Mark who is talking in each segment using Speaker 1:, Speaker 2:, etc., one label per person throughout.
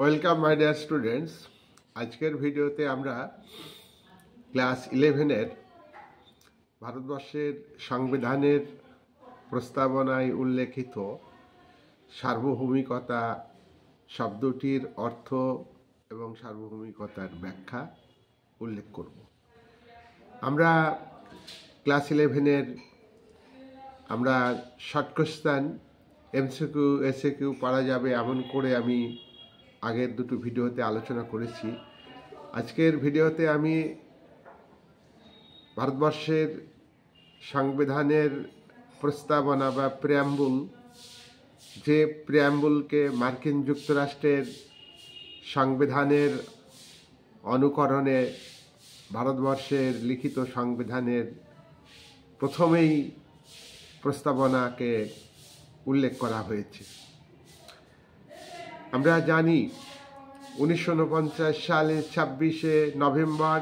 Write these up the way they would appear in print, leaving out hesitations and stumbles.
Speaker 1: Welcome my dear students. আজকের ভিডিওতে আমরা ক্লাস 11-এর ভারতবর্ষের সংবিধানের প্রস্তাবনায় উল্লেখিত সার্বভৌমিকতা শব্দটির অর্থ এবং সার্বভৌমিকতার ব্যাখ্যা উল্লেখ করব। আমরা ক্লাস 11-এর আমরা শর্ট কোয়েশ্চেন, এমসিকিউ, এসএকিউ পড়া যাবে এমন করে আমি আগের দুটো ভিডিওতে আলোচনা করেছি। আজকের ভিডিওতে আমি ভারতবর্ষের সংবিধানের প্রস্তাবনা বা প্রিয়াম্বুল, যে প্রিয়াম্বুলকে মার্কিন যুক্তরাষ্ট্রের সংবিধানের অনুকরণে ভারতবর্ষের লিখিত সংবিধানের প্রথমেই প্রস্তাবনাকে উল্লেখ করা হয়েছে। আমরা জানি 1949 সালে 26শে নভেম্বর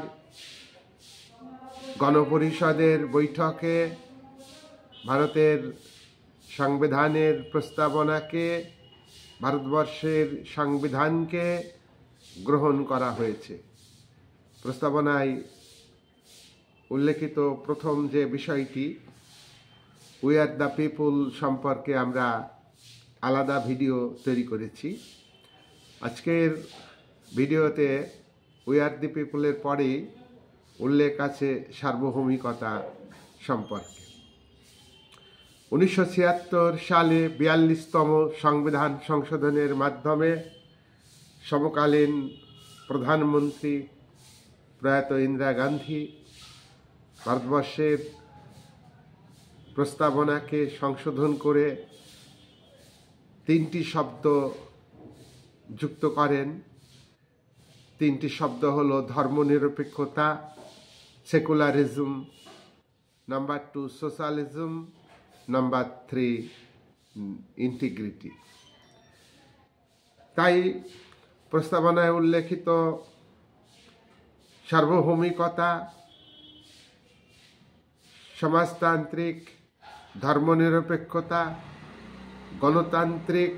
Speaker 1: গণপরিষদের বৈঠকে ভারতের সংবিধানের প্রস্তাবনাকে, ভারতবর্ষের সংবিধানকে গ্রহণ করা হয়েছে। প্রস্তাবনায় উল্লেখিত প্রথম যে বিষয়টি উই আর দ্য পিপুল সম্পর্কে আমরা আলাদা ভিডিও তৈরি করেছি। আজকের ভিডিওতে উই আর দি পিপুলের পরেই উল্লেখ আছে সার্বভৌমিকতা সম্পর্কে। 1976 সালে 42তম সংবিধান সংশোধনের মাধ্যমে সমকালীন প্রধানমন্ত্রী প্রয়াত ইন্দিরা গান্ধী ভারতবর্ষের প্রস্তাবনাকে সংশোধন করে 3টি শব্দ যুক্ত করেন। 3টি শব্দ হলো ধর্মনিরপেক্ষতা, secularism, number 2 socialism, number 3 integrity. তাই প্রস্তাবনায় উল্লেখিত সার্বভৌমিকতা, সমাজতান্ত্রিক, ধর্মনিরপেক্ষতা, গণতান্ত্রিক,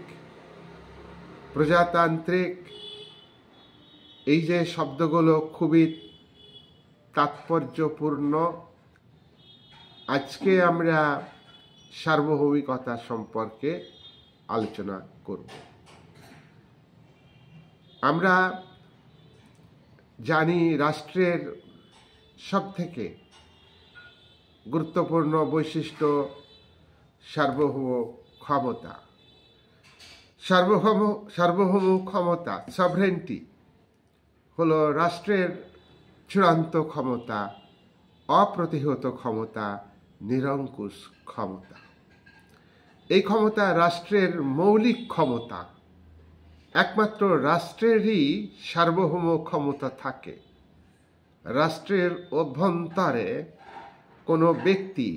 Speaker 1: প্রজাতান্ত্রিক, এই যে শব্দগুলো খুবই তাৎপর্যপূর্ণ। আজকে আমরা সার্বভৌমিকতা সম্পর্কে আলোচনা করব। আমরা জানি রাষ্ট্রের সবথেকে গুরুত্বপূর্ণ বৈশিষ্ট্য সার্বভৌম ক্ষমতা। সার্বভৌম ক্ষমতা, সভরেন্টি, হলো রাষ্ট্রের চূড়ান্ত ক্ষমতা, অপ্রতিহত ক্ষমতা, নিরঙ্কুশ ক্ষমতা। এই ক্ষমতা রাষ্ট্রের মৌলিক ক্ষমতা। একমাত্র রাষ্ট্রেরই সার্বভৌম ক্ষমতা থাকে। রাষ্ট্রের অভ্যন্তরে কোনো ব্যক্তি,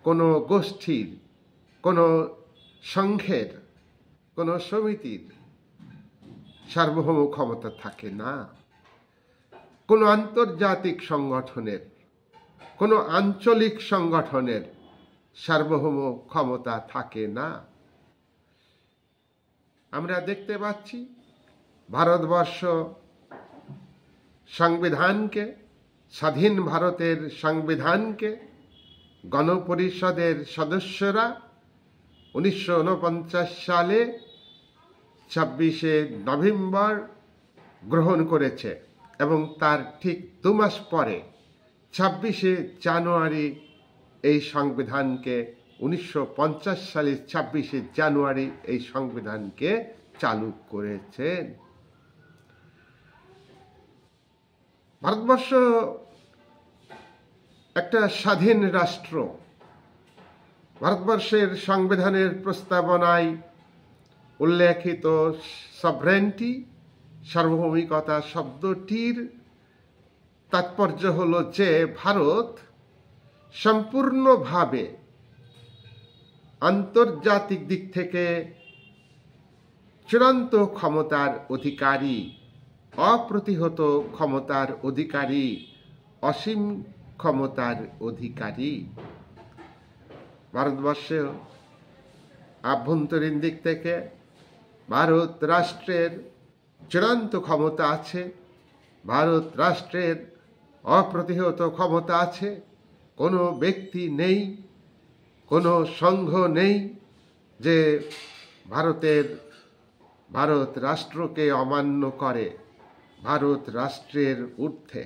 Speaker 1: কোনো গোষ্ঠীর, কোনো সংঘের, কোনো সমিতির সার্বভৌম ক্ষমতা থাকে না। কোনো আন্তর্জাতিক সংগঠনের, কোনো আঞ্চলিক সংগঠনের সার্বভৌম ক্ষমতা থাকে না। আমরা দেখতে পাচ্ছি ভারতবর্ষ সংবিধানকে, স্বাধীন ভারতের সংবিধানকে গণপরিষদের সদস্যরা 1949 সালে 26শে নভেম্বর গ্রহণ করেছে এবং তার ঠিক 2 মাস পরে 26শে জানুয়ারি এই সংবিধানকে 1950 সালের 26শে জানুয়ারি এই সংবিধানকে চালু করেছেন। ভারতবর্ষ একটা স্বাধীন রাষ্ট্র। ভারতবর্ষের সংবিধানের প্রস্তাবনায় উল্লেখিত সভরেন্টি, সার্বভৌমিকতা শব্দটির তাৎপর্য হলো যে ভারত সম্পূর্ণভাবে আন্তর্জাতিক দিক থেকে চূড়ান্ত ক্ষমতার অধিকারী, অপ্রতিহত ক্ষমতার অধিকারী, অসীম ক্ষমতার অধিকারী। ভারতবর্ষে আভ্যন্তরীণ দিক থেকে ভারত রাষ্ট্রের চূড়ান্ত ক্ষমতা আছে, ভারত রাষ্ট্রের অপ্রতিহত ক্ষমতা আছে। কোনো ব্যক্তি নেই, কোনো সংঘ নেই যে ভারত রাষ্ট্রকে অমান্য করে। ভারত রাষ্ট্রের ঊর্ধ্বে,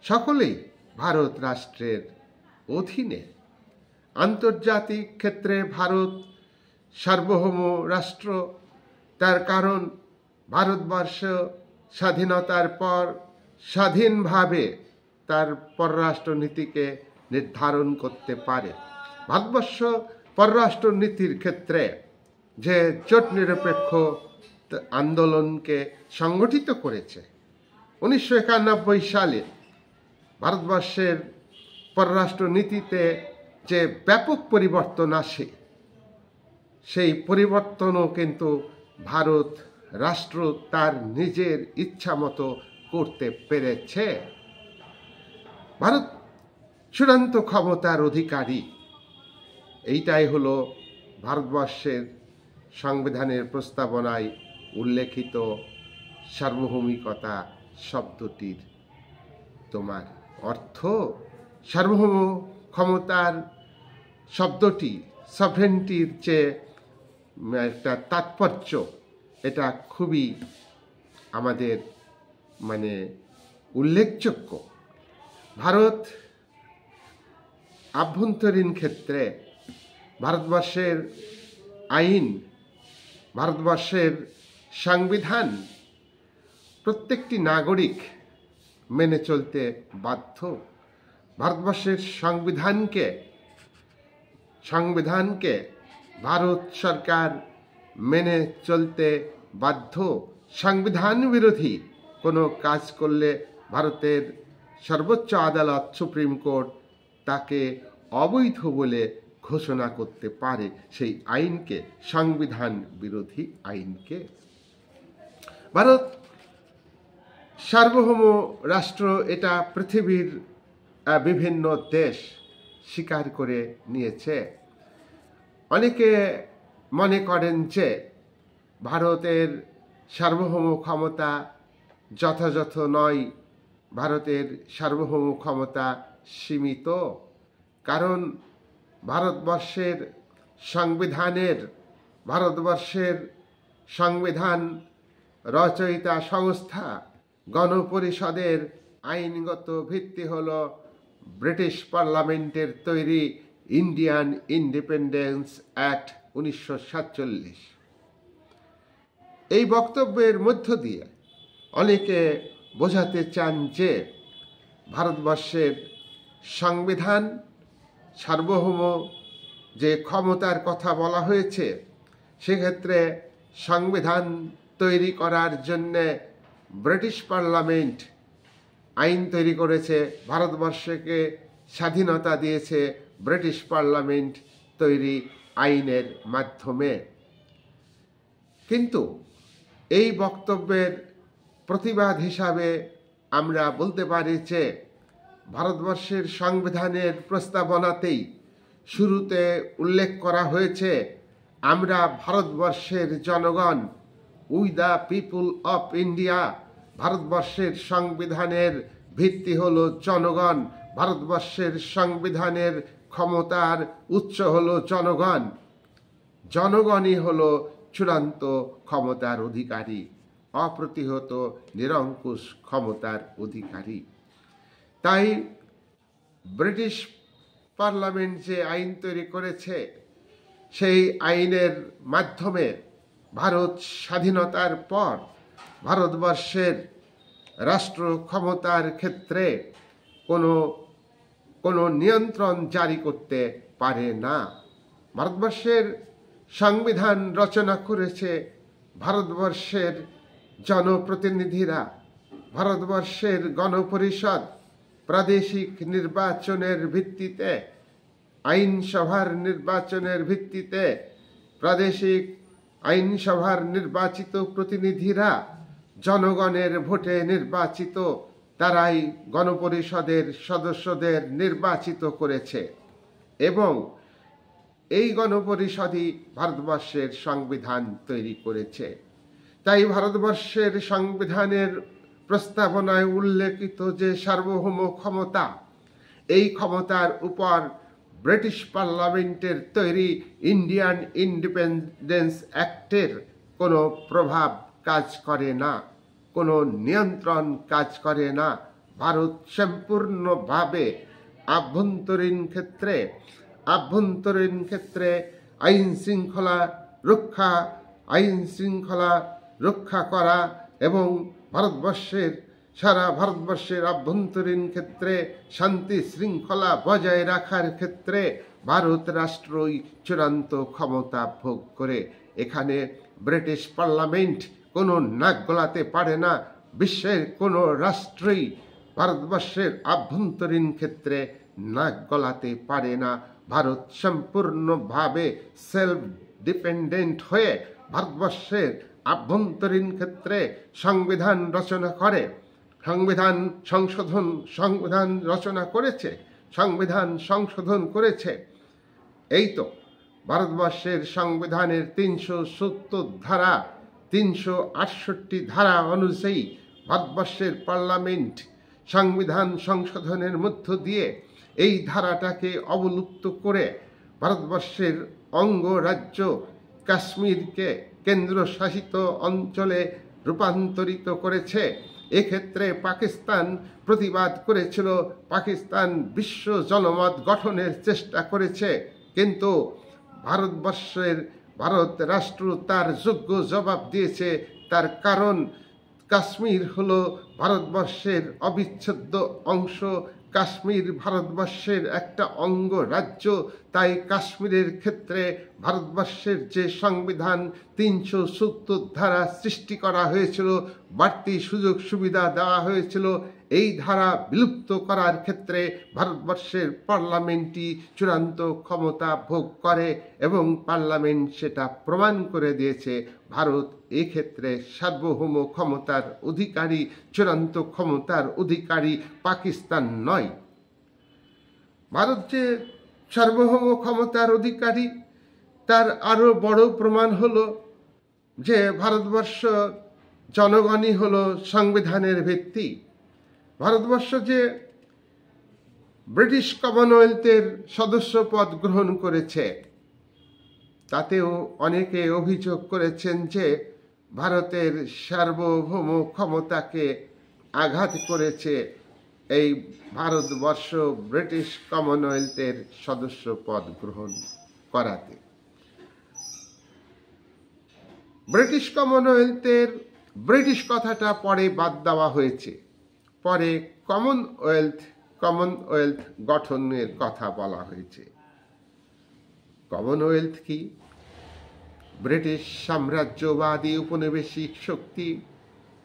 Speaker 1: সকলেই ভারত রাষ্ট্রের অধীনে। আন্তর্জাতিক ক্ষেত্রে ভারত সার্বভৌম রাষ্ট্র। তার কারণ ভারতবর্ষ স্বাধীনতার পর স্বাধীনভাবে তার পররাষ্ট্রনীতিকে নির্ধারণ করতে পারে। ভারতবর্ষ পররাষ্ট্রনীতির ক্ষেত্রে যে জোট নিরপেক্ষ আন্দোলনকে সংগঠিত করেছে, 1991 সালে ভারতবর্ষের পররাষ্ট্রনীতিতে যে ব্যাপক পরিবর্তন আসে, সেই পরিবর্তনও কিন্তু ভারত রাষ্ট্র তার নিজের ইচ্ছা মতো করতে পেরেছে। ভারত চূড়ান্ত ক্ষমতার অধিকারী। এইটাই হলো ভারতবর্ষের সংবিধানের প্রস্তাবনায় উল্লেখিত সার্বভৌমিকতা শব্দটির তোমার অর্থ। সার্বভৌম ক্ষমতার শব্দটি সভরেন্টির যে একটা তাৎপর্য, এটা খুবই আমাদের উল্লেখযোগ্য। ভারত আভ্যন্তরীণ ক্ষেত্রে ভারতবর্ষের আইন, ভারতবর্ষের সংবিধান প্রত্যেকটি নাগরিক মেনে চলতে বাধ্য। ভারতবর্ষের সংবিধানকে ভারত সরকার মেনে চলতে বাধ্য। সংবিধান বিরোধী কোনো কাজ করলে ভারতের সর্বোচ্চ আদালত সুপ্রিম কোর্ট তাকে অবৈধ বলে ঘোষণা করতে পারে, সেই আইনকে, সংবিধান বিরোধী আইনকে। ভারত সার্বভৌম রাষ্ট্র, এটা পৃথিবীর বিভিন্ন দেশ স্বীকার করে নিয়েছে। অনেকে মনে করেন যে ভারতের সার্বভৌম ক্ষমতা যথাযথ নয়, ভারতের সার্বভৌম ক্ষমতা সীমিত। কারণ ভারতবর্ষের সংবিধান রচয়িতা সংস্থা গণপরিষদের আইনগত ভিত্তি হল ব্রিটিশ পার্লামেন্টের তৈরি ইন্ডিয়ান ইন্ডিপেন্ডেন্স অ্যাক্ট 1947। এই বক্তব্যের মধ্য দিয়ে অনেকে বোঝাতে চান যে ভারতবর্ষের সংবিধান সার্বভৌম যে ক্ষমতার কথা বলা হয়েছে, সেক্ষেত্রে সংবিধান তৈরি করার জন্যে ব্রিটিশ পার্লামেন্ট আইন তৈরি করেছে, ভারতবর্ষকে স্বাধীনতা দিয়েছে ব্রিটিশ পার্লামেন্ট তৈরি আইনের মাধ্যমে। কিন্তু এই বক্তব্যের প্রতিবাদ হিসাবে আমরা বলতে পারি যে ভারতবর্ষের সংবিধানের প্রস্তাবনাতেই শুরুতে উল্লেখ করা হয়েছে, আমরা ভারতবর্ষের জনগণ, we the people of India. ভারতবর্ষের সংবিধানের ভিত্তি হলো জনগণ, ভারতবর্ষের সংবিধানের ক্ষমতার উৎস হলো জনগণ। জনগণই হলো চূড়ান্ত ক্ষমতার অধিকারী, অপ্রতিহত নিরঙ্কুশ ক্ষমতার অধিকারী। তাই ব্রিটিশ পার্লামেন্ট যে আইন তৈরি করেছে, সেই আইনের মাধ্যমে ভারত স্বাধীনতার পর ভারতবর্ষের রাষ্ট্র ক্ষমতার ক্ষেত্রে কোনো নিয়ন্ত্রণ জারি করতে পারে না। ভারতবর্ষের সংবিধান রচনা করেছে ভারতবর্ষের জনপ্রতিনিধিরা। ভারতবর্ষের গণপরিষদ প্রাদেশিক নির্বাচনের ভিত্তিতে, আইনসভার নির্বাচনের ভিত্তিতে, প্রাদেশিক আইনসভার নির্বাচিত প্রতিনিধিরা জনগণের ভোটে নির্বাচিত, তারাই গণপরিষদের সদস্যদের নির্বাচিত করেছে এবং এই গণপরিষদই ভারতবর্ষের সংবিধান তৈরি করেছে। তাই ভারতবর্ষের সংবিধানের প্রস্তাবনায় উল্লেখিত যে সার্বভৌম ক্ষমতা, এই ক্ষমতার উপর ব্রিটিশ পার্লামেন্টের তৈরি ইন্ডিয়ান ইন্ডিপেন্ডেন্স অ্যাক্টের কোনো প্রভাব কাজ করে না, কোনো নিয়ন্ত্রণ কাজ করে না। ভারত সম্পূর্ণভাবে আভ্যন্তরীণ ক্ষেত্রে আইন শৃঙ্খলা রক্ষা করা এবং সারা ভারতবর্ষের আভ্যন্তরীণ ক্ষেত্রে শান্তি শৃঙ্খলা বজায় রাখার ক্ষেত্রে ভারত রাষ্ট্রই চূড়ান্ত ক্ষমতা ভোগ করে। এখানে ব্রিটিশ পার্লামেন্ট কোনো নাক গলাতে পারে না। বিশ্বের কোনো রাষ্ট্রই ভারতবর্ষের আভ্যন্তরীণ ক্ষেত্রে নাক গলাতে পারে না। ভারত সম্পূর্ণভাবে সেলফ ডিপেন্ডেন্ট হয়ে ভারতবর্ষের আভ্যন্তরীণ ক্ষেত্রে সংবিধান রচনা করে, সংবিধান সংশোধন করেছে। এই তো ভারতবর্ষের সংবিধানের 368 ধারা অনুযায়ী ভারতবর্ষের পার্লামেন্ট সংবিধান সংশোধনের মধ্য দিয়ে এই ধারাটাকে অবলুপ্ত করে ভারতবর্ষের অঙ্গরাজ্য কাশ্মীরকে কেন্দ্রশাসিত অঞ্চলে রূপান্তরিত করেছে। এক্ষেত্রে পাকিস্তান প্রতিবাদ করেছিল, পাকিস্তান বিশ্ব জনমত গঠনের চেষ্টা করেছে, কিন্তু ভারত রাষ্ট্র তার যোগ্য জবাব দিয়েছে। তার কারণ কাশ্মীর হলো ভারতবর্ষের অবিচ্ছেদ্য অংশ, কাশ্মীর ভারতবর্ষের একটা অঙ্গরাজ্য। তাই কাশ্মীরের ক্ষেত্রে ভারতবর্ষের যে সংবিধান 370 ধারা সৃষ্টি করা হয়েছিল, বাড়তি সুযোগ সুবিধা দেওয়া হয়েছিল, এই ধারা বিলুপ্ত করার ক্ষেত্রে ভারতবর্ষের পার্লামেন্টই চূড়ান্ত ক্ষমতা ভোগ করে এবং পার্লামেন্ট সেটা প্রমাণ করে দিয়েছে। ভারত এক্ষেত্রে সার্বভৌম ক্ষমতার অধিকারী, চূড়ান্ত ক্ষমতার অধিকারী পাকিস্তান নয়। ভারত যে সার্বভৌম ক্ষমতার অধিকারী তার আরো বড় প্রমাণ হলো যে ভারতবর্ষ জনগণই হলো সংবিধানের ভিত্তি। ভারতবর্ষ যে ব্রিটিশ কমনওয়েলথের সদস্য পদ গ্রহণ করেছে, তাতেও অনেকে অভিযোগ করেছেন যে ভারতের সার্বভৌম ক্ষমতাকে আঘাত করেছে এই ভারতবর্ষ ব্রিটিশ কমনওয়েলথের সদস্য পদ গ্রহণ করাতে। ব্রিটিশ কমনওয়েলথের ব্রিটিশ কথাটা পরে বাদ দেওয়া হয়েছে, পরে কমনওয়েলথ গঠনের কথা বলা হয়েছে। কমনওয়েলথ কি? ব্রিটিশ সাম্রাজ্যবাদী উপনিবেশিক শক্তি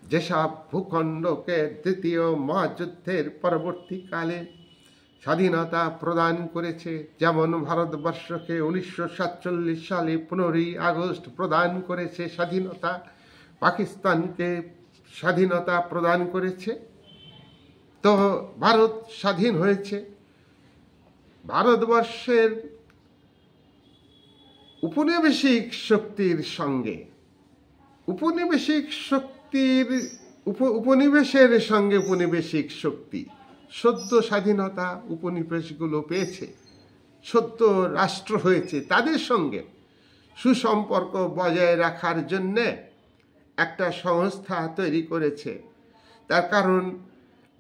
Speaker 1: যেসব ভূখণ্ডকে দ্বিতীয় মহাযুদ্ধের পরবর্তীকালে স্বাধীনতা প্রদান করেছে, যেমন ভারতবর্ষকে 1947 সালে 15ই আগস্ট প্রদান করেছে স্বাধীনতা, পাকিস্তানকে স্বাধীনতা প্রদান করেছে। তো ভারত স্বাধীন হয়েছে। ভারতবর্ষের উপনিবেশিক শক্তির সঙ্গে উপনিবেশিক শক্তি সদ্য স্বাধীনতা উপনিবেশগুলো পেয়েছে, সদ্য রাষ্ট্র হয়েছে, তাদের সঙ্গে সুসম্পর্ক বজায় রাখার জন্যে একটা সংস্থা তৈরি করেছে। তার কারণ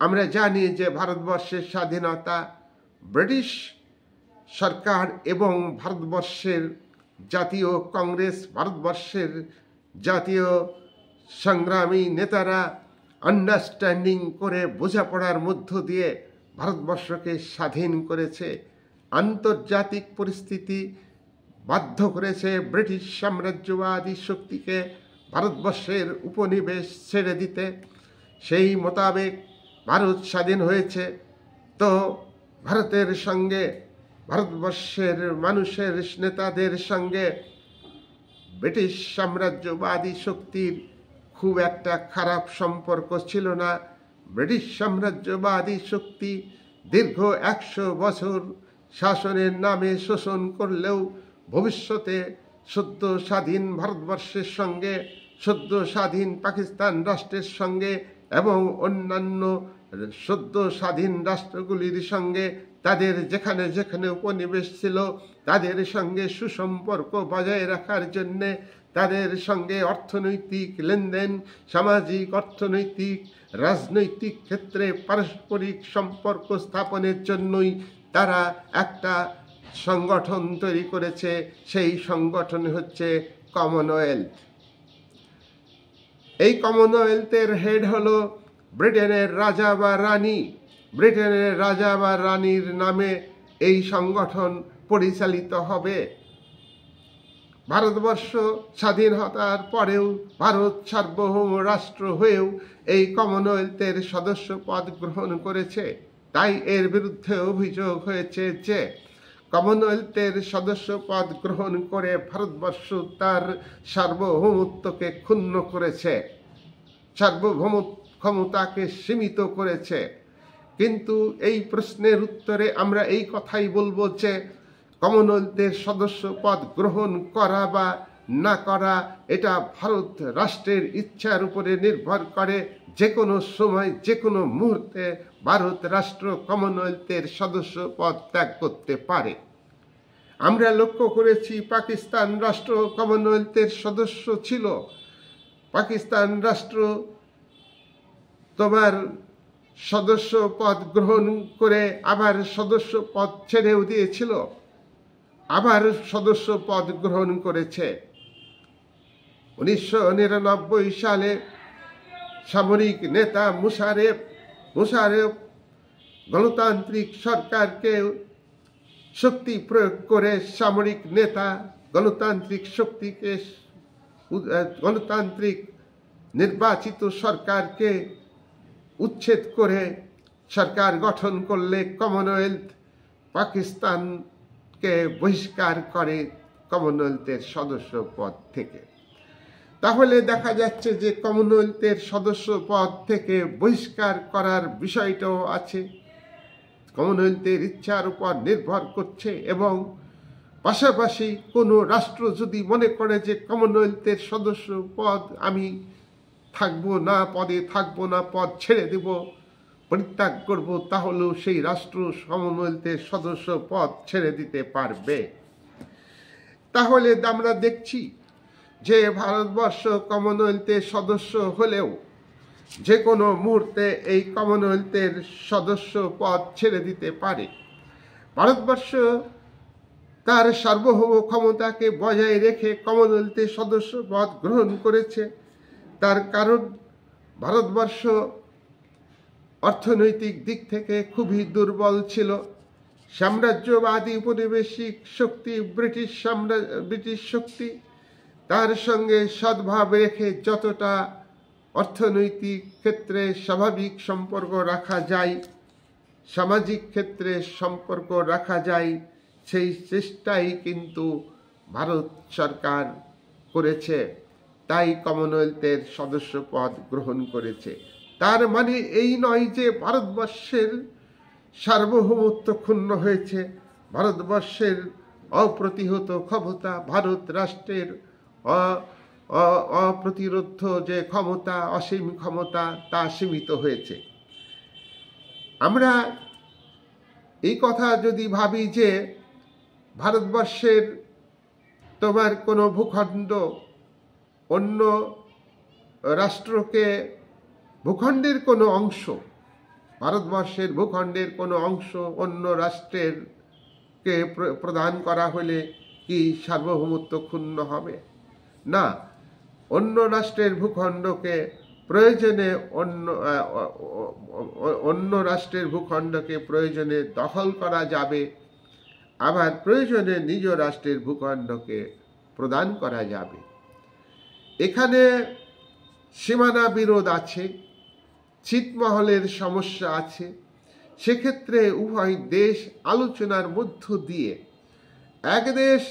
Speaker 1: আমরা জানি যে ভারতবর্ষের স্বাধীনতা ব্রিটিশ সরকার এবং ভারতবর্ষের জাতীয় কংগ্রেস, ভারতবর্ষের জাতীয় সংগ্রামী নেতারা আন্ডারস্ট্যান্ডিং করে বোঝাপড়ার মধ্য দিয়ে ভারতবর্ষকে স্বাধীন করেছে। আন্তর্জাতিক পরিস্থিতি বাধ্য করেছে ব্রিটিশ সাম্রাজ্যবাদী শক্তিকে ভারতবর্ষের উপনিবেশ ছেড়ে দিতে। সেই মোতাবেক ভারত স্বাধীন হয়েছে। তো ভারতের সঙ্গে, ভারতবর্ষের মানুষের নেতাদের সঙ্গে ব্রিটিশ সাম্রাজ্যবাদী শক্তির খুব একটা খারাপ সম্পর্ক ছিল না। ব্রিটিশ সাম্রাজ্যবাদী শক্তি দীর্ঘ 100 বছর শাসনের নামে শোষণ করলেও ভবিষ্যতে সদ্য স্বাধীন ভারতবর্ষের সঙ্গে সদ্য স্বাধীন পাকিস্তান রাষ্ট্রের সঙ্গে এবং অন্যান্য সদ্য স্বাধীন রাষ্ট্রগুলির সঙ্গে তাদের যেখানে যেখানে উপনিবেশ ছিল তাদের সঙ্গে সুসম্পর্ক বজায় রাখার জন্যে, তাদের সঙ্গে অর্থনৈতিক লেনদেন, সামাজিক, অর্থনৈতিক, রাজনৈতিক ক্ষেত্রে পারস্পরিক সম্পর্ক স্থাপনের জন্যই তারা একটা সংগঠন তৈরি করেছে। সেই সংগঠন হচ্ছে কমনওয়েলথ। এই কমনওয়েলথের হেড হলো ব্রিটেনের রাজা বা রানী। ব্রিটেনের রাজা বা রানীর নামে এই সংগঠন পরিচালিত হবে। ভারতবর্ষ স্বাধীনতার পরেও ভারত সার্বভৌম রাষ্ট্র হয়েও এই কমনওয়েলথের সদস্য পদ গ্রহণ করেছে। তাই এর বিরুদ্ধে অভিযোগ হয়েছে যে কমনওয়েলথের সদস্য পদ গ্রহণ করে ভারতবর্ষ তার সার্বভৌমত্বকে ক্ষুণ্ণ করেছে, সার্বভৌম ক্ষমতাকে সীমিত করেছে। কিন্তু এই প্রশ্নের উত্তরে আমরা এই কথাই বলবো যে কমনওয়েলথের সদস্য পদ গ্রহণ করা বা না করা এটা ভারত রাষ্ট্রের ইচ্ছার উপরে নির্ভর করে। যে কোনো সময়, যে কোনো মুহূর্তে ভারত রাষ্ট্র কমনওয়েলথের সদস্য পদ ত্যাগ করতে পারে। আমরা লক্ষ্য করেছি পাকিস্তান রাষ্ট্র কমনওয়েলথের সদস্য ছিল। পাকিস্তান রাষ্ট্র তোমার সদস্য পদ গ্রহণ করে আবার সদস্য পদ ছেড়েও দিয়েছিল, আবার সদস্য পদ গ্রহণ করেছে। 1999 সালে সামরিক নেতা মুশারফ গণতান্ত্রিক সরকারকে শক্তি প্রয়োগ করে সামরিক নেতা গণতান্ত্রিক নির্বাচিত সরকারকে উচ্ছেদ করে সরকার গঠন করলে কমনওয়েলথ পাকিস্তানকে বহিষ্কার করে কমনওয়েলথের সদস্য পদ থেকে। তাহলে দেখা যাচ্ছে যে কমনওয়েলথের সদস্য পদ থেকে বহিষ্কার করার বিষয়টাও আছে, কমনওয়েলথের ইচ্ছার উপর নির্ভর করছে। এবং পাশাপাশি কোনো রাষ্ট্র যদি মনে করে যে কমনওয়েলথের সদস্য পদ আমি থাকবো না, পদে থাকবো না, পদ ছেড়ে দেব, পরিত্যাগ করব, তাহলেও সেই রাষ্ট্র কমনওয়েলথের সদস্য পদ ছেড়ে দিতে পারবে। তাহলে আমরা দেখছি যে ভারতবর্ষ কমনওয়েলথের সদস্য হলেও যে কোনো মুহূর্তে এই কমনওয়েলথের সদস্য পদ ছেড়ে দিতে পারে। ভারতবর্ষ তার সার্বভৌম ক্ষমতাকে বজায় রেখে কমনওয়েলথের সদস্য পদ গ্রহণ করেছে। তার কারণ ভারতবর্ষ অর্থনৈতিক দিক থেকে খুবই দুর্বল ছিল। সাম্রাজ্যবাদী উপনিবেশিক শক্তি ব্রিটিশ শক্তি তার সঙ্গে সদ্ভাব রেখে যতটা অর্থনৈতিক ক্ষেত্রে স্বাভাবিক সম্পর্ক রাখা যায়, সামাজিক ক্ষেত্রে সম্পর্ক রাখা যায়, সেই চেষ্টাই কিন্তু ভারত সরকার করেছে। তাই কমনওয়েলথের সদস্য পদ গ্রহণ করেছে। তার মানে এই নয় যে ভারতবর্ষের সার্বভৌমত্ব ক্ষুণ্ণ হয়েছে, ভারতবর্ষের অপ্রতিহত ক্ষমতা, ভারত রাষ্ট্রের অপ্রতিরোধ যে ক্ষমতা, অসীম ক্ষমতা, তা সীমিত হয়েছে। আমরা এই কথা যদি ভাবি যে ভারতবর্ষের তোমার কোনো ভূখণ্ড অন্য রাষ্ট্রকে, ভূখণ্ডের কোনো অংশ, ভারতবর্ষের ভূখণ্ডের কোনো অংশ অন্য রাষ্ট্রেরকে প্রদান করা হলে কি সার্বভৌমত্ব ক্ষুণ্ণ হবে? না, অন্য রাষ্ট্রের ভূখণ্ডকে প্রয়োজনে অন্য রাষ্ট্রের ভূখণ্ডকে প্রয়োজনে দখল করা যাবে, আবার প্রয়োজনে নিজ রাষ্ট্রের ভূখণ্ডকে প্রদান করা যাবে। এখানে সীমানা বিরোধ আছে, ছিটমহলের সমস্যা আছে। সেক্ষেত্রে উভয় দেশ আলোচনার মধ্য দিয়ে এক দেশ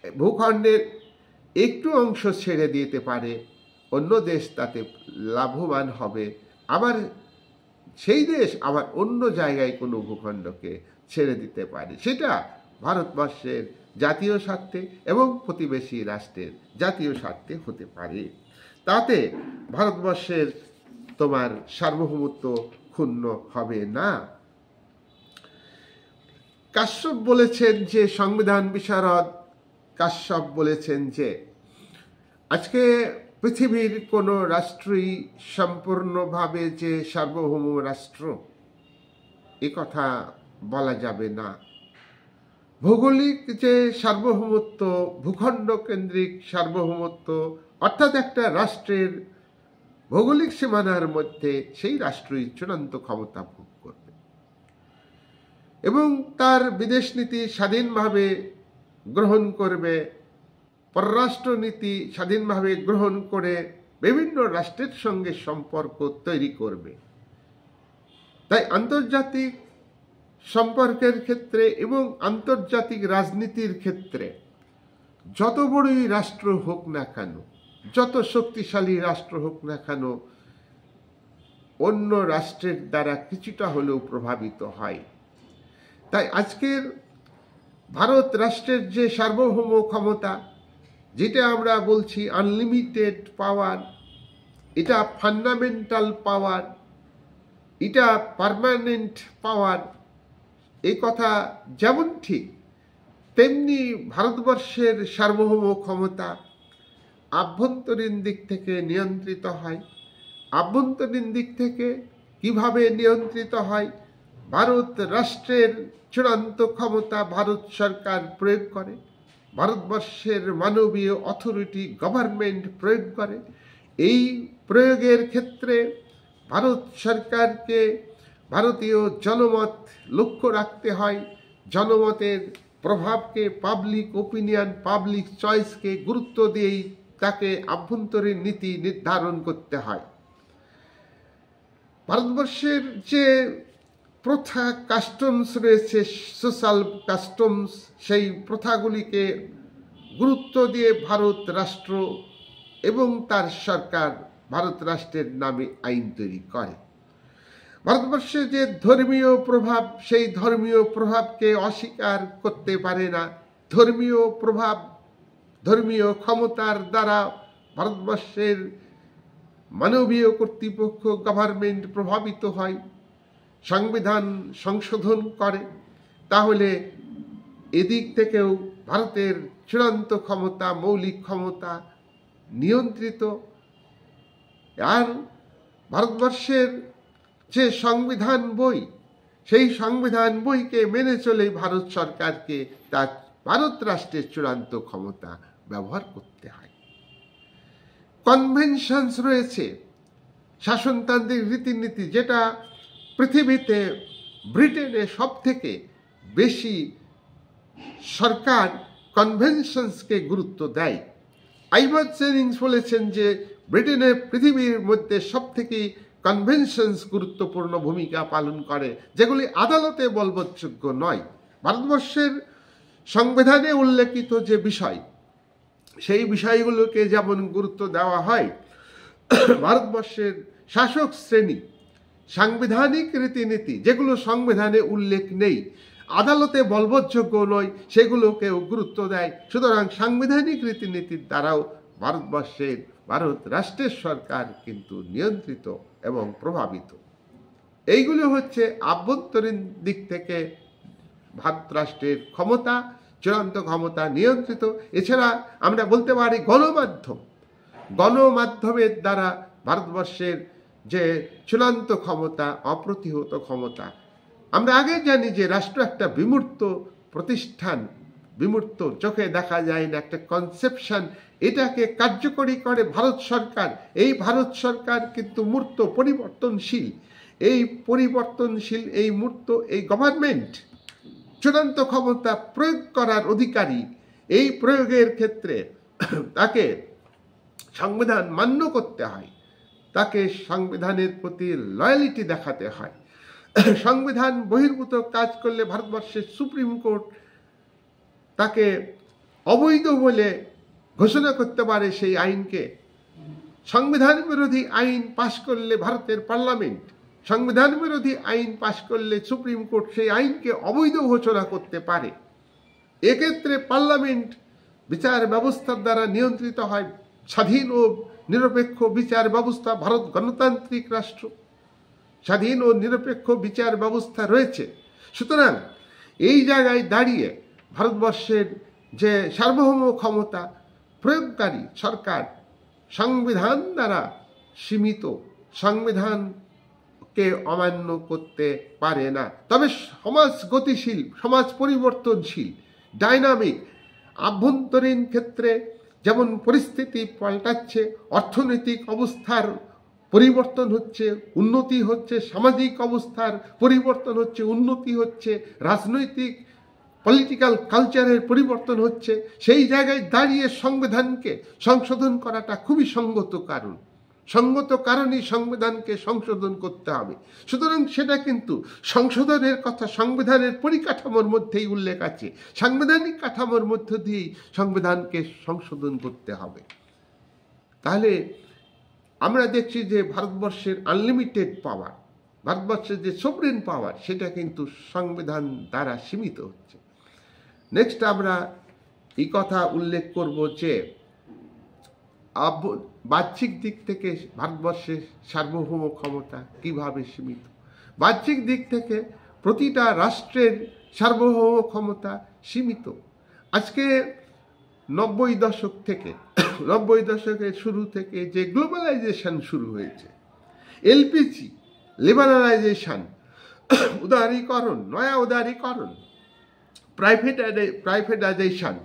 Speaker 1: ভূখণ্ডের একটু অংশ ছেড়ে দিতে পারে, অন্য দেশ তাতে লাভবান হবে, আবার সেই দেশ আবার অন্য জায়গায় কোনো ভূখণ্ডকে ছেড়ে দিতে পারে। সেটা ভারতবর্ষের জাতীয় স্বার্থে এবং প্রতিবেশী রাষ্ট্রের জাতীয় স্বার্থে হতে পারে। তাতে ভারতবর্ষের তোমার সার্বভৌমত্ব ক্ষুণ্ণ হবে না। কাশ্যপ বলেছেন যে, সংবিধান বিশারদ কাশ্যপ বলেছেন যে আজকে পৃথিবীর কোনো রাষ্ট্রই সম্পূর্ণভাবে যে সার্বভৌম রাষ্ট্র এ কথা বলা যাবে না। ভৌগোলিক যে সার্বভৌমত্ব, ভূখণ্ড কেন্দ্রিক সার্বভৌমত্ব, অর্থাৎ একটা রাষ্ট্রের ভৌগোলিক সীমানার মধ্যে সেই রাষ্ট্রই চূড়ান্ত ক্ষমতা ভোগ করবে এবং তার বিদেশ নীতি স্বাধীনভাবে গ্রহণ করবে, পররাষ্ট্র নীতি স্বাধীনভাবে গ্রহণ করে বিভিন্ন রাষ্ট্রের সঙ্গে সম্পর্ক তৈরি করবে। তাই আন্তর্জাতিক সম্পর্কের ক্ষেত্রে এবং আন্তর্জাতিক রাজনীতির ক্ষেত্রে যত বড়ই রাষ্ট্র হোক না কেন, যত শক্তিশালী রাষ্ট্র হোক না কেন, অন্য রাষ্ট্রের দ্বারা কিছুটা হলেও প্রভাবিত হয়। তাই আজকের ভারত রাষ্ট্রের যে সার্বভৌম ক্ষমতা, যেটা আমরা বলছি আনলিমিটেড পাওয়ার, এটা ফান্ডামেন্টাল পাওয়ার, এটা পার্মানেন্ট পাওয়ার, এই কথা যেমন ঠিক তেমনি ভারতবর্ষের সার্বভৌম ক্ষমতা আভ্যন্তরীণ দিক থেকে নিয়ন্ত্রিত হয়। আভ্যন্তরীণ দিক থেকে কিভাবে নিয়ন্ত্রিত হয়? ভারত রাষ্ট্রের চূড়ান্ত ক্ষমতা ভারত সরকার প্রয়োগ করে, ভারতবর্ষের মানবীয় অথরিটি গভর্নমেন্ট প্রয়োগ করে। এই প্রয়োগের ক্ষেত্রে ভারত সরকারকে ভারতীয় জনমত লক্ষ্য রাখতে হয়, জনমতের প্রভাবকে, পাবলিক ওপিনিয়ন, পাবলিক চয়েসকে গুরুত্ব দিয়েই তাকে আভ্যন্তরীণ নীতি নির্ধারণ করতে হয়। ভারতবর্ষের যে প্রথা কাস্টমস রয়েছে, সোশ্যাল কাস্টমস, সেই প্রথাগুলিকে গুরুত্ব দিয়ে ভারত রাষ্ট্র এবং তার সরকার ভারত রাষ্ট্রের নামে আইন তৈরি করে। ভারতবর্ষে যে ধর্মীয় প্রভাব, সেই ধর্মীয় প্রভাবকে অস্বীকার করতে পারে না। ধর্মীয় প্রভাব, ধর্মীয় ক্ষমতার দ্বারা ভারতবর্ষের মানবীয় কর্তৃপক্ষ গভর্নমেন্ট প্রভাবিত হয়, সংবিধান সংশোধন করে। তাহলে এদিক থেকেও ভারতের চূড়ান্ত ক্ষমতা, মৌলিক ক্ষমতা নিয়ন্ত্রিত। আর ভারতবর্ষের যে সংবিধান বই, সেই সংবিধান বইকে মেনে চলে ভারত সরকারকে তার ভারত রাষ্ট্রের চূড়ান্ত ক্ষমতা ব্যবহার করতে হয়। কনভেনশনস রয়েছে, শাসনতান্ত্রিক রীতিনীতি, যেটা পৃথিবীতে ব্রিটেনে সব থেকে বেশি সরকার কনভেনশনসকে গুরুত্ব দেয়। আইভার জেনিংস বলেছেন যে ব্রিটেনে পৃথিবীর মধ্যে সব থেকে কনভেনশনস গুরুত্বপূর্ণ ভূমিকা পালন করে, যেগুলি আদালতে বলবৎযোগ্য নয়। ভারতবর্ষের সংবিধানে উল্লেখিত যে বিষয়, সেই বিষয়গুলোকে যেমন গুরুত্ব দেওয়া হয়, ভারতবর্ষের শাসক শ্রেণী সাংবিধানিক রীতিনীতি যেগুলো সংবিধানে উল্লেখ নেই, আদালতে বলবৎযোগ্য নয়, সেগুলোকেও গুরুত্ব দেয়। সুতরাং সাংবিধানিক রীতিনীতির দ্বারাও ভারতবর্ষের, ভারত রাষ্ট্রের সরকার কিন্তু নিয়ন্ত্রিত এবং প্রভাবিত। এইগুলো হচ্ছে আভ্যন্তরীণ দিক থেকে ভারত রাষ্ট্রের ক্ষমতা, চূড়ান্ত ক্ষমতা নিয়ন্ত্রিত। এছাড়া আমরা বলতে পারি গণমাধ্যম, গণমাধ্যমের দ্বারা ভারতবর্ষের যে চূড়ান্ত ক্ষমতা, অপ্রতিহত ক্ষমতা। আমরা আগে জানি যে রাষ্ট্র একটা বিমূর্ত প্রতিষ্ঠান, বিমূর্ত, চোখে দেখা যায় না, একটা কনসেপশন। এটাকে কার্যকরী করে ভারত সরকার। এই ভারত সরকার কিন্তু মূর্ত, পরিবর্তনশীল। এই পরিবর্তনশীল, এই মূর্ত, এই গভর্নমেন্ট চূড়ান্ত ক্ষমতা প্রয়োগ করার অধিকারী। এই প্রয়োগের ক্ষেত্রে তাকে সংবিধান মান্য করতে হয়, তাকে সংবিধানের প্রতি লয়ালিটি দেখাতে হয়। সংবিধান বহির্ভূত কাজ করলে ভারতবর্ষের সুপ্রিম কোর্ট তাকে অবৈধ বলে ঘোষণা করতে পারে সেই আইনকে। সংবিধান বিরোধী আইন পাশ করলে ভারতের পার্লামেন্ট, সংবিধান বিরোধী আইন পাশ করলে সুপ্রিম কোর্ট সেই আইনকে অবৈধ ঘোষণা করতে পারে। এক্ষেত্রে পার্লামেন্ট বিচার ব্যবস্থার দ্বারা নিয়ন্ত্রিত হয়। স্বাধীন ও নিরপেক্ষ বিচার ব্যবস্থা, ভারত গণতান্ত্রিক রাষ্ট্র, স্বাধীন ও নিরপেক্ষ বিচার ব্যবস্থা রয়েছে। সুতরাং এই জায়গায় দাঁড়িয়ে ভারতবর্ষের যে সার্বভৌম ক্ষমতা প্রয়োগকারী সরকার সংবিধান দ্বারা সীমিত, সংবিধানকে অমান্য করতে পারে না। তবে সমাজ গতিশীল, সমাজ পরিবর্তনশীল, ডাইনামিক, আভ্যন্তরীণ ক্ষেত্রে যেমন পরিস্থিতি পাল্টাচ্ছে, অর্থনৈতিক অবস্থার পরিবর্তন হচ্ছে, উন্নতি হচ্ছে, সামাজিক অবস্থার পরিবর্তন হচ্ছে, উন্নতি হচ্ছে, রাজনৈতিক পলিটিক্যাল কালচারের পরিবর্তন হচ্ছে, সেই জায়গায় দাঁড়িয়ে সংবিধানকে সংশোধন করাটা খুবই সঙ্গত কারণই সংবিধানকে সংশোধন করতে হবে। সুতরাং সেটা কিন্তু সংশোধনের কথা সংবিধানের পরিকাঠামোর মধ্যেই উল্লেখ আছে। সাংবিধানিক কাঠামোর মধ্য দিয়েই সংবিধানকে সংশোধন করতে হবে। তাহলে আমরা দেখছি যে ভারতবর্ষের আনলিমিটেড পাওয়ার, ভারতবর্ষের যে সোভরেন পাওয়ার, সেটা কিন্তু সংবিধান দ্বারা সীমিত হচ্ছে। নেক্সট আমরা এই কথা উল্লেখ করব যে বাহ্যিক দিক থেকে ভারতবর্ষের সার্বভৌম ক্ষমতা কিভাবে সীমিত। বাহ্যিক দিক থেকে প্রতিটা রাষ্ট্রের সার্বভৌম ক্ষমতা সীমিত। আজকে 90 দশকের শুরু থেকে যে গ্লোবালাইজেশন শুরু হয়েছে, এলপিজি, লিবারালাইজেশন, উদারীকরণ, নয়া উদারীকরণ, প্রাইভেটাইজেশন,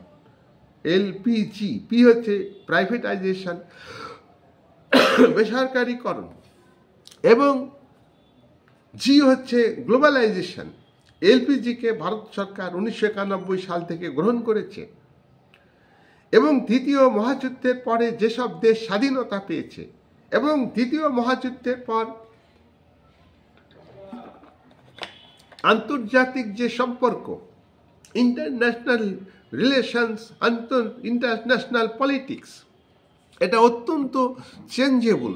Speaker 1: এলপিজি, পি হচ্ছে প্রাইভেটাইজেশন, বেসরকারীকরণ, এবং জি হচ্ছে গ্লোবালাইজেশন। এলপিজিকে ভারত সরকার 1991 সাল থেকে গ্রহণ করেছে এবং দ্বিতীয় মহাযুদ্ধের পরে যেসব দেশ স্বাধীনতা পেয়েছে এবং দ্বিতীয় মহাযুদ্ধের পর আন্তর্জাতিক যে সম্পর্ক, ইন্টারন্যাশনাল রিলেশনস, ইন্টারন্যাশনাল পলিটিক্স, এটা অত্যন্ত চেঞ্জেবল,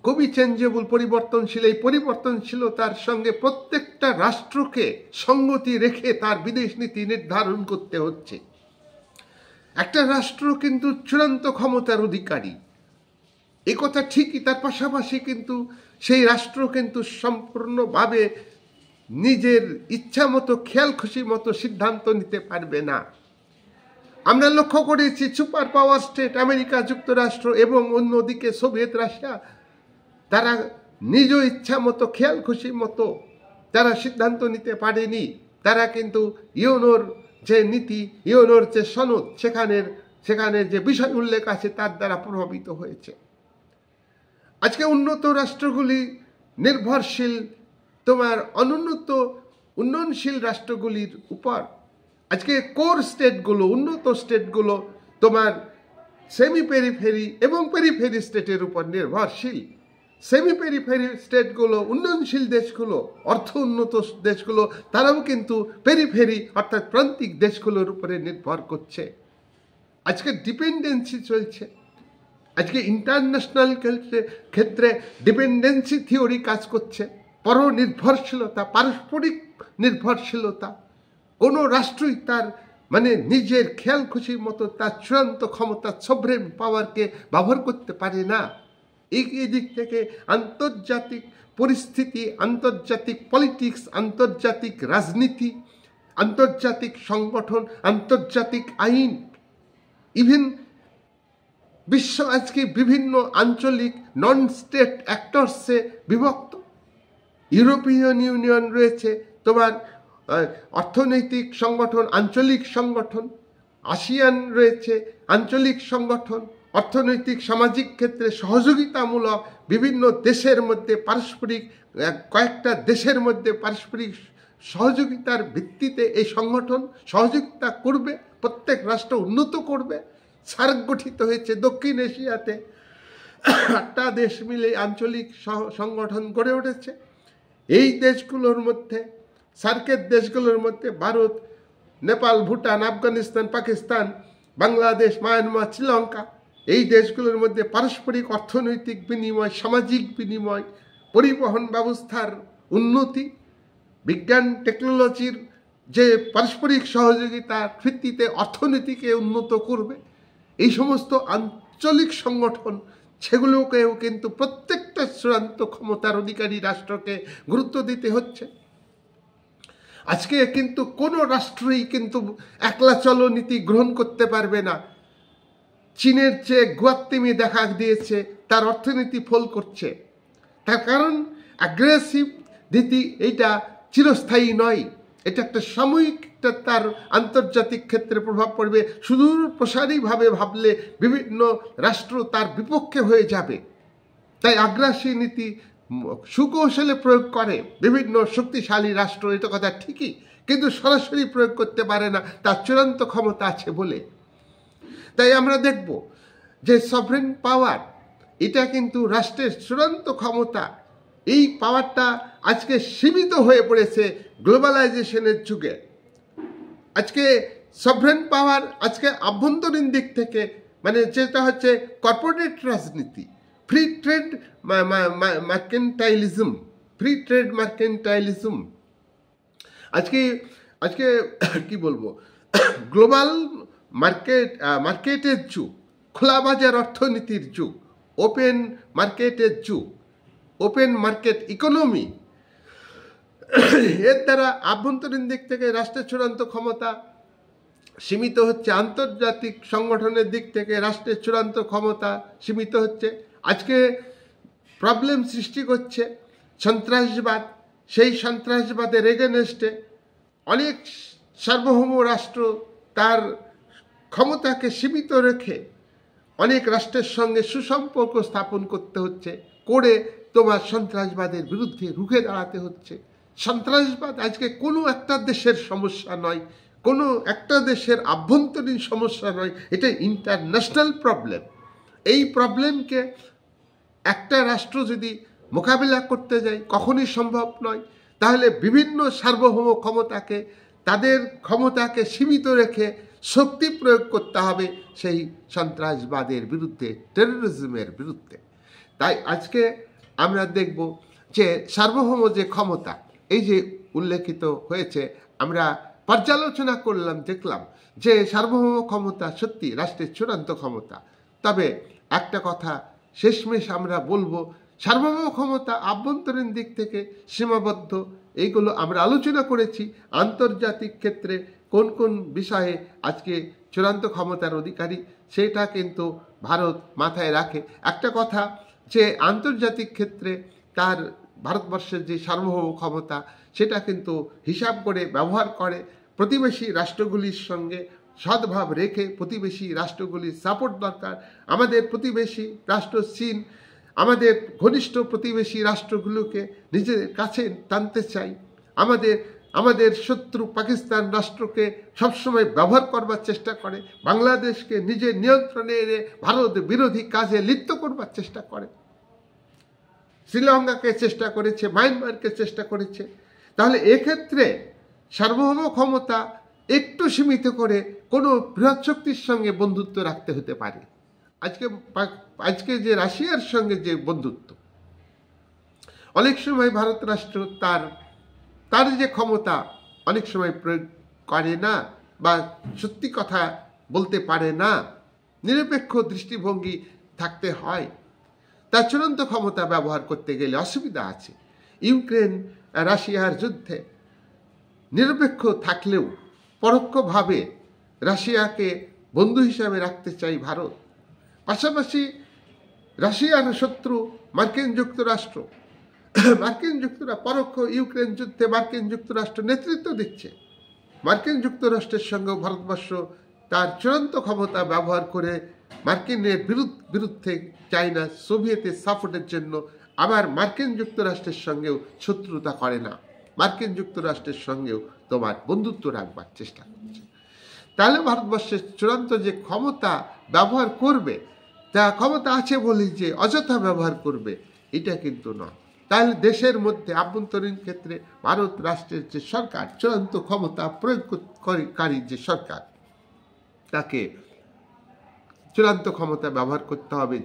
Speaker 1: খুবই চেঞ্জেবল, পরিবর্তনশীল। এই পরিবর্তনশীলতার সঙ্গে প্রত্যেকটা রাষ্ট্রকে সঙ্গতি রেখে তার বিদেশ নীতি নির্ধারণ করতে হচ্ছে। একটা রাষ্ট্র কিন্তু চূড়ান্ত ক্ষমতার অধিকারী, এই কথা ঠিকই। তার পাশাপাশি কিন্তু সেই রাষ্ট্র কিন্তু সম্পূর্ণভাবে নিজের ইচ্ছা মতো, খেয়াল খুশি মতো সিদ্ধান্ত নিতে পারবে না। আমরা লক্ষ্য করেছি সুপার পাওয়ার স্টেট আমেরিকা যুক্তরাষ্ট্র এবং অন্যদিকে সোভিয়েত রাশিয়া, তারা নিজ ইচ্ছা মতো, খেয়াল খুশি মতো তারা সিদ্ধান্ত নিতে পারেনি। তারা কিন্তু ইউএনওর যে নীতি, ইউএনওর যে সনদ, সেখানে যে বিষয় উল্লেখ আছে তার দ্বারা প্রভাবিত হয়েছে। আজকে উন্নত রাষ্ট্রগুলি নির্ভরশীল তোমার উন্নয়নশীল রাষ্ট্রগুলির উপর। আজকে কোর স্টেটগুলো, উন্নত স্টেটগুলো তোমার সেমি পেরিফেরি এবং পেরিফেরি স্টেটের উপর নির্ভরশীল। সেমি পেরিফেরি স্টেটগুলো, উন্নয়নশীল দেশগুলো, অর্থ উন্নত দেশগুলো, তারাও কিন্তু পেরিফেরি অর্থাৎ প্রান্তিক দেশগুলোর উপরে নির্ভর করছে। আজকে ডিপেন্ডেন্সি চলছে। আজকে ইন্টারন্যাশনাল ক্ষেত্রে ডিপেন্ডেন্সি থিওরি কাজ করছে। পরনির্ভরশীলতা, পারস্পরিক নির্ভরশীলতা। কোনো রাষ্ট্রই তার নিজের খেয়াল খুশির মতো তার চূড়ান্ত ক্ষমতা, সভরেন পাওয়ারকে ব্যবহার করতে পারে না। এই দিক থেকে আন্তর্জাতিক পরিস্থিতি, আন্তর্জাতিক পলিটিক্স, আন্তর্জাতিক রাজনীতি, আন্তর্জাতিক সংগঠন, আন্তর্জাতিক আইন, ইভেন বিশ্ব আজকে বিভিন্ন আঞ্চলিক নন স্টেট অ্যাক্টরসে বিভক্ত। ইউরোপিয়ান ইউনিয়ন রয়েছে, তোমার অর্থনৈতিক সংগঠন, আঞ্চলিক সংগঠন, আসিয়ান রয়েছে আঞ্চলিক সংগঠন, অর্থনৈতিক সামাজিক ক্ষেত্রে সহযোগিতামূলক বিভিন্ন দেশের মধ্যে পারস্পরিক, কয়েকটা দেশের মধ্যে পারস্পরিক সহযোগিতার ভিত্তিতে এই সংগঠন সহযোগিতা করবে, প্রত্যেক রাষ্ট্র উন্নত করবে। সার্ক গঠিত হয়েছে দক্ষিণ এশিয়াতে, 8টা দেশ মিলে আঞ্চলিক সংগঠন গড়ে উঠেছে। এই দেশগুলোর মধ্যে, সার্কের দেশগুলোর মধ্যে ভারত, নেপাল, ভুটান, আফগানিস্তান, পাকিস্তান, বাংলাদেশ, মায়ানমার, শ্রীলঙ্কা, এই দেশগুলোর মধ্যে পারস্পরিক অর্থনৈতিক বিনিময়, সামাজিক বিনিময়, পরিবহন ব্যবস্থার উন্নতি, বিজ্ঞান টেকনোলজির যে পারস্পরিক সহযোগিতার ভিত্তিতে অর্থনীতিকে উন্নত করবে, এই সমস্ত আঞ্চলিক সংগঠন সেগুলোকেও কিন্তু প্রত্যেকটা চূড়ান্ত ক্ষমতার অধিকারী রাষ্ট্রকে গুরুত্ব দিতে হচ্ছে। আজকে কিন্তু কোনো রাষ্ট্রই কিন্তু একলা চলো নীতি গ্রহণ করতে পারবে না। চীনের যে গুয়াত্তিমি দেখা দিয়েছে, তার অর্থনীতি ফল করছে। তার কারণ অ্যাগ্রেসিভ নীতি এইটা চিরস্থায়ী নয়, এটা একটা সাময়িক, তার আন্তর্জাতিক ক্ষেত্রে প্রভাব পড়বে। সুদূর প্রসারীভাবে ভাবলে বিভিন্ন রাষ্ট্র তার বিপক্ষে হয়ে যাবে। তাই আগ্রাসী নীতি সুকৌশলে প্রয়োগ করে বিভিন্ন শক্তিশালী রাষ্ট্র, এটা কথা ঠিকই, কিন্তু সরাসরি প্রয়োগ করতে পারে না, তার চূড়ান্ত ক্ষমতা আছে বলে। তাই আমরা দেখব যে সভরেন পাওয়ার এটা কিন্তু রাষ্ট্রের চূড়ান্ত ক্ষমতা। এই পাওয়ারটা আজকে সীমিত হয়ে পড়েছে গ্লোবালাইজেশনের যুগে। আজকে সভরেন পাওয়ার আজকে আভ্যন্তরীণ দিক থেকে, মানে যেটা হচ্ছে কর্পোরেট রাজনীতি, ফ্রি ট্রেড মার্কেন্টাইলিজম, আজকে আজকে কি বলবো, গ্লোবাল মার্কেটের যুগ, খোলা বাজার অর্থনীতির যুগ, ওপেন মার্কেটের যুগ, ওপেন মার্কেট ইকোনমি। এর দ্বারা আভ্যন্তরীণ দিক থেকে রাষ্ট্রের চূড়ান্ত ক্ষমতা সীমিত হচ্ছে, আন্তর্জাতিক সংগঠনের দিক থেকে রাষ্ট্রের চূড়ান্ত ক্ষমতা সীমিত হচ্ছে। আজকে প্রবলেম সৃষ্টি করছে সন্ত্রাসবাদ। সেই সন্ত্রাসবাদের এগেনস্টে অনেক সার্বভৌম রাষ্ট্র তার ক্ষমতাকে সীমিত রেখে অনেক রাষ্ট্রের সঙ্গে সুসম্পর্ক স্থাপন করতে হচ্ছে, করে তোমার সন্ত্রাসবাদের বিরুদ্ধে রুখে দাঁড়াতে হচ্ছে। সন্ত্রাসবাদ আজকে কোনো একটা দেশের সমস্যা নয়, কোনো একটা দেশের আভ্যন্তরীণ সমস্যা নয়, এটা ইন্টারন্যাশনাল প্রবলেম। এই প্রবলেমকে একটা রাষ্ট্র যদি মোকাবিলা করতে যায় কখনই সম্ভব নয়। তাহলে বিভিন্ন সার্বভৌম ক্ষমতাকে, তাদের ক্ষমতাকে সীমিত রেখে শক্তি প্রয়োগ করতে হবে সেই সন্ত্রাসবাদের বিরুদ্ধে, টেরোরিজমের বিরুদ্ধে। তাই আজকে আমরা দেখব যে সার্বভৌম যে ক্ষমতা, এই যে উল্লেখিত হয়েছে, আমরা পর্যালোচনা করলাম, দেখলাম যে সার্বভৌম ক্ষমতা সত্যি রাষ্ট্রের চূড়ান্ত ক্ষমতা। তবে একটা কথা শেষমেশ আমরা বলবো, সার্বভৌম ক্ষমতা আভ্যন্তরীণ দিক থেকে সীমাবদ্ধ, এইগুলো আমরা আলোচনা করেছি। আন্তর্জাতিক ক্ষেত্রে কোন কোন বিষয়ে আজকে চূড়ান্ত ক্ষমতার অধিকারী, সেটা কিন্তু ভারত মাথায় রাখে। একটা কথা যে আন্তর্জাতিক ক্ষেত্রে তার ভারতবর্ষের যে সার্বভৌম ক্ষমতা, সেটা কিন্তু হিসাব করে ব্যবহার করে। প্রতিবেশী রাষ্ট্রগুলির সঙ্গে সদ্ভাব রেখে, প্রতিবেশী রাষ্ট্রগুলির সাপোর্ট দরকার। আমাদের প্রতিবেশী রাষ্ট্র চীন, আমাদের ঘনিষ্ঠ প্রতিবেশী রাষ্ট্রগুলোকে নিজের কাছে টানতে চাই। আমাদের শত্রু পাকিস্তান রাষ্ট্রকে সবসময় ব্যবহার করবার চেষ্টা করে, বাংলাদেশকে নিজের নিয়ন্ত্রণে এনে ভারত বিরোধী কাজে লিপ্ত করবার চেষ্টা করে, শ্রীলঙ্কাকে চেষ্টা করেছে, মায়ানমারকে চেষ্টা করেছে। তাহলে এক্ষেত্রে সার্বভৌম ক্ষমতা একটু সীমিত করে কোনো বৃহৎ শক্তির সঙ্গে বন্ধুত্ব রাখতে হতে পারে। আজকে যে রাশিয়ার সঙ্গে যে বন্ধুত্ব, অনেক সময় ভারত রাষ্ট্র তার যে ক্ষমতা অনেক সময় প্রয়োগ করে না, বা সত্যি কথা বলতে পারে না, নিরপেক্ষ দৃষ্টিভঙ্গি থাকতে হয়। তার চূড়ান্ত ক্ষমতা ব্যবহার করতে গেলে অসুবিধা আছে। ইউক্রেন রাশিয়ার যুদ্ধে নিরপেক্ষ থাকলেও পরোক্ষভাবে রাশিয়াকে বন্ধু হিসাবে রাখতে চাই ভারত। পাশাপাশি রাশিয়ার শত্রু মার্কিন যুক্তরাষ্ট্র, পরোক্ষ ইউক্রেন যুদ্ধে মার্কিন যুক্তরাষ্ট্র নেতৃত্ব দিচ্ছে। মার্কিন যুক্তরাষ্ট্রের সঙ্গেও ভারতবর্ষ তার চূড়ান্ত ক্ষমতা ব্যবহার করে মার্কিনের বিরুদ্ধে চায়না সোভিয়েতের সাপোর্টের জন্য আবার মার্কিন যুক্তরাষ্ট্রের সঙ্গেও শত্রুতা করে না, মার্কিন যুক্তরাষ্ট্রের সঙ্গেও তোমার বন্ধুত্ব রাখবার চেষ্টা করছে। তাহলে ভারতবর্ষের চূড়ান্ত যে ক্ষমতা ব্যবহার করবে, তা ক্ষমতা আছে বলেই যে অযথা ব্যবহার করবে, এটা কিন্তু নয়। তাহলে দেশের মধ্যে আভ্যন্তরীণ ক্ষেত্রে ভারত রাষ্ট্রের যে সরকার, চূড়ান্ত ক্ষমতা প্রয়োগকারী যে সরকার, তাকে চূড়ান্ত ক্ষমতা ব্যবহার করতে হবে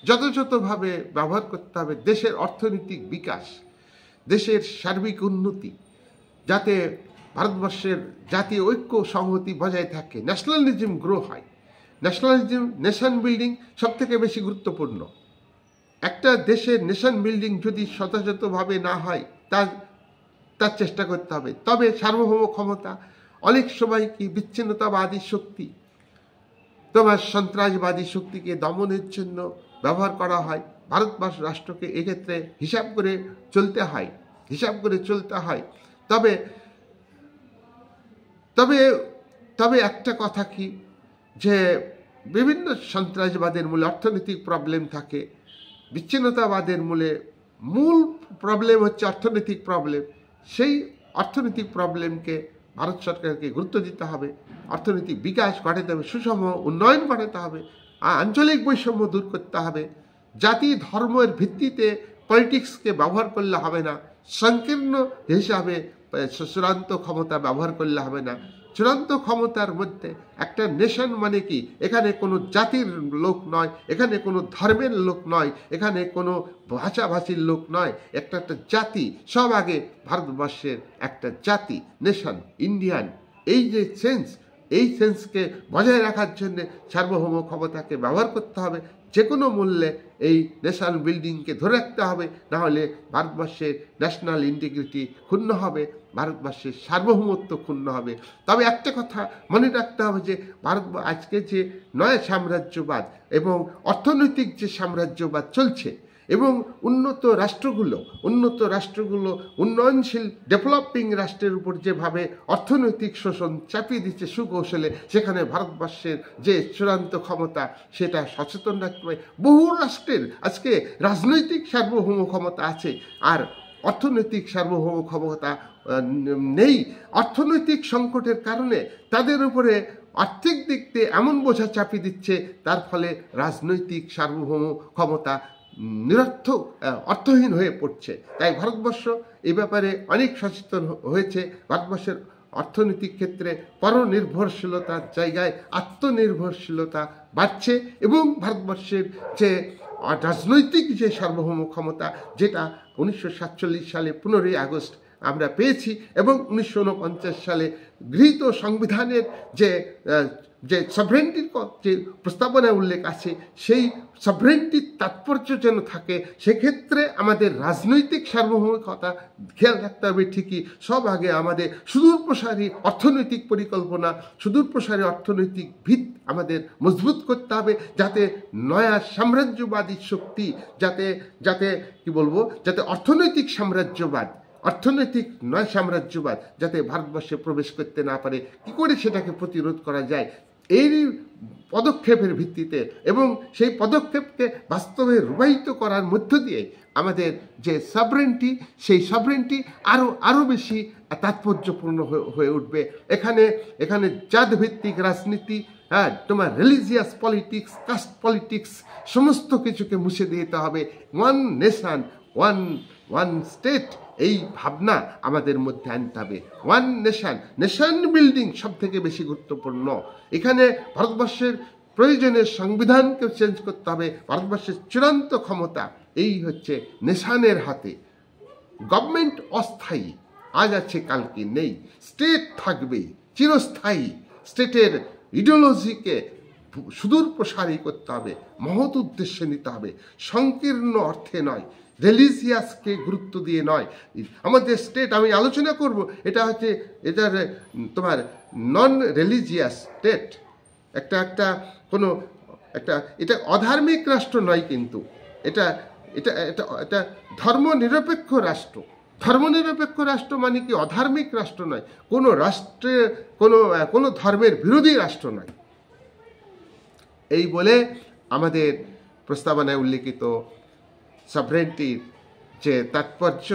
Speaker 1: যথাযথভাবে ব্যবহার করতে হবে দেশের অর্থনৈতিক বিকাশ, দেশের সার্বিক উন্নতি, যাতে ভারতবর্ষের জাতীয় ঐক্য সংহতি বজায় থাকে, ন্যাশনালিজম গ্রো হয়। ন্যাশনালিজম, নেশন বিল্ডিং সব থেকে বেশি গুরুত্বপূর্ণ। একটা দেশের নেশন বিল্ডিং যদি যথাযথভাবে না হয় তার চেষ্টা করতে হবে। তবে সার্বভৌম ক্ষমতা অনেক সময় কি বিচ্ছিন্নতাবাদী শক্তি, তোমার সন্ত্রাসবাদী শক্তিকে দমনের জন্য ব্যবহার করা হয়। ভারতবর্ষ রাষ্ট্রকে এক্ষেত্রে হিসাব করে চলতে হয়। তবে একটা কথা কি, যে বিভিন্ন সন্ত্রাসবাদের মূলে অর্থনৈতিক প্রবলেম থাকে, বিচ্ছিন্নতাবাদের মূল প্রবলেম হচ্ছে অর্থনৈতিক প্রবলেম। সেই অর্থনৈতিক প্রবলেমকে ভারত সরকারকে গুরুত্ব দিতে হবে, অর্থনৈতিক বিকাশ ঘটাতে হবে, সুষম উন্নয়ন ঘটাতে হবে, আঞ্চলিক বৈষম্য দূর করতে হবে। জাতি ধর্মের ভিত্তিতে পলিটিক্সকে ব্যবহার করলে হবে না, সংকীর্ণ হিসাবে চূড়ান্ত ক্ষমতা ব্যবহার করলে হবে না। চূড়ান্ত ক্ষমতার মধ্যে একটা নেশন মানে কি, এখানে কোনো জাতির লোক নয়, এখানে কোনো ধর্মের লোক নয়, এখানে কোনো ভাষাভাষীর লোক নয়, একটা জাতি। সব আগে ভারতবর্ষের একটা জাতি, নেশন, ইন্ডিয়ান। এই যে এই সেন্সকে বজায় রাখার জন্য সার্বভৌম ক্ষমতাকে ব্যবহার করতে হবে। যে কোনো মূল্যে এই ন্যাশনাল বিল্ডিংকে ধরে রাখতে হবে, না হলে ভারতবর্ষের ন্যাশনাল ইন্টিগ্রিটি ক্ষুণ্ণ হবে, ভারতবর্ষের সার্বভৌমত্ব ক্ষুণ্ণ হবে। তবে একটা কথা মনে রাখতে হবে, যে আজকে যে নয়া সাম্রাজ্যবাদ এবং অর্থনৈতিক যে সাম্রাজ্যবাদ চলছে, এবং উন্নত রাষ্ট্রগুলো উন্নয়নশীল ডেভেলপিং রাষ্ট্রের উপর যেভাবে অর্থনৈতিক শোষণ চাপিয়ে দিচ্ছে সুকৌশলে, সেখানে ভারতবর্ষের যে চূড়ান্ত ক্ষমতা সেটা সচেতন রাখতে হবে। বহু রাষ্ট্রের আজকে রাজনৈতিক সার্বভৌম ক্ষমতা আছে, আর অর্থনৈতিক সার্বভৌম ক্ষমতা নেই। অর্থনৈতিক সংকটের কারণে তাদের উপরে আর্থিক দিক দিয়ে এমন বোঝা চাপিয়ে দিচ্ছে, তার ফলে রাজনৈতিক সার্বভৌম ক্ষমতা নিরর্থক, অর্থহীন হয়ে পড়ছে। তাই ভারতবর্ষ এই ব্যাপারে অনেক সচেতন হয়েছে। ভারতবর্ষের অর্থনৈতিক ক্ষেত্রে পরনির্ভরশীলতার জায়গায় আত্মনির্ভরশীলতা বাড়ছে, এবং ভারতবর্ষের যে রাজনৈতিক যে সার্বভৌম ক্ষমতা, যেটা 1947 সালে 15ই আগস্ট আমরা পেয়েছি, এবং 1949 সালে গৃহীত সংবিধানের যে সভরেন্টির যে প্রস্তাবনায় উল্লেখ আছে, সেই সভরেন্টির তাৎপর্য যেন থাকে, সেক্ষেত্রে আমাদের রাজনৈতিক সার্বভৌমিকতা খেয়াল রাখতে হবে। ঠিকই, সব আগে আমাদের সুদূরপ্রসারী অর্থনৈতিক পরিকল্পনা, সুদূরপ্রসারী অর্থনৈতিক ভিত আমাদের মজবুত করতে হবে, যাতে নয়া সাম্রাজ্যবাদী শক্তি যাতে অর্থনৈতিক নয় সাম্রাজ্যবাদ যাতে ভারতবর্ষে প্রবেশ করতে না পারে। কি করে সেটাকে প্রতিরোধ করা যায়, এই পদক্ষেপের ভিত্তিতে, এবং সেই পদক্ষেপকে বাস্তবে রূপায়িত করার মধ্য দিয়ে আমাদের যে সভরেন্টি, সেই সভরেন্টি আরও বেশি তাৎপর্যপূর্ণ হয়ে উঠবে। এখানে জাতভিত্তিক রাজনীতি, তোমার রিলিজিয়াস পলিটিক্স, কাস্ট পলিটিক্স, সমস্ত কিছুকে মুছে দিতে হবে। ওয়ান নেশন, ওয়ান স্টেট, এই ভাবনা আমাদের মধ্যে আনতে হবে। ওয়ান নেশন বিল্ডিং সব থেকে বেশি গুরুত্বপূর্ণ। এখানে ভারতবর্ষের প্রয়োজনের সংবিধানকেও চেঞ্জ করতে হবে। ভারতবর্ষের চূড়ান্ত ক্ষমতা এই হচ্ছে নেশনের হাতে। গভর্নমেন্ট অস্থায়ী, আজ আছে কালকে নেই, স্টেট থাকবে চিরস্থায়ী। স্টেটের ইডিওলজিকে সুদূর প্রসারী করতে হবে, মহৎ উদ্দেশ্যে নিতে হবে, সংকীর্ণ অর্থে নয়, রিলিজিয়াসকে গুরুত্ব দিয়ে নয়। আমাদের স্টেট, আমি আলোচনা করব, এটার তোমার নন রিলিজিয়াস স্টেট, এটা অধার্মিক রাষ্ট্র নয়, কিন্তু এটা ধর্মনিরপেক্ষ রাষ্ট্র। ধর্মনিরপেক্ষ রাষ্ট্র মানে কি অধার্মিক রাষ্ট্র নয়, কোনো রাষ্ট্রে কোনো ধর্মের বিরোধী রাষ্ট্র নয়। এই বলে আমাদের প্রস্তাবনায় উল্লেখিত সভরেন্টির যে তাৎপর্য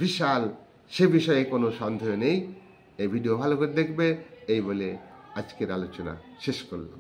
Speaker 1: বিশাল, সে বিষয়ে কোনো সন্দেহ নেই। এই ভিডিও ভালো করে দেখবে, এই বলে আজকের আলোচনা শেষ করলাম।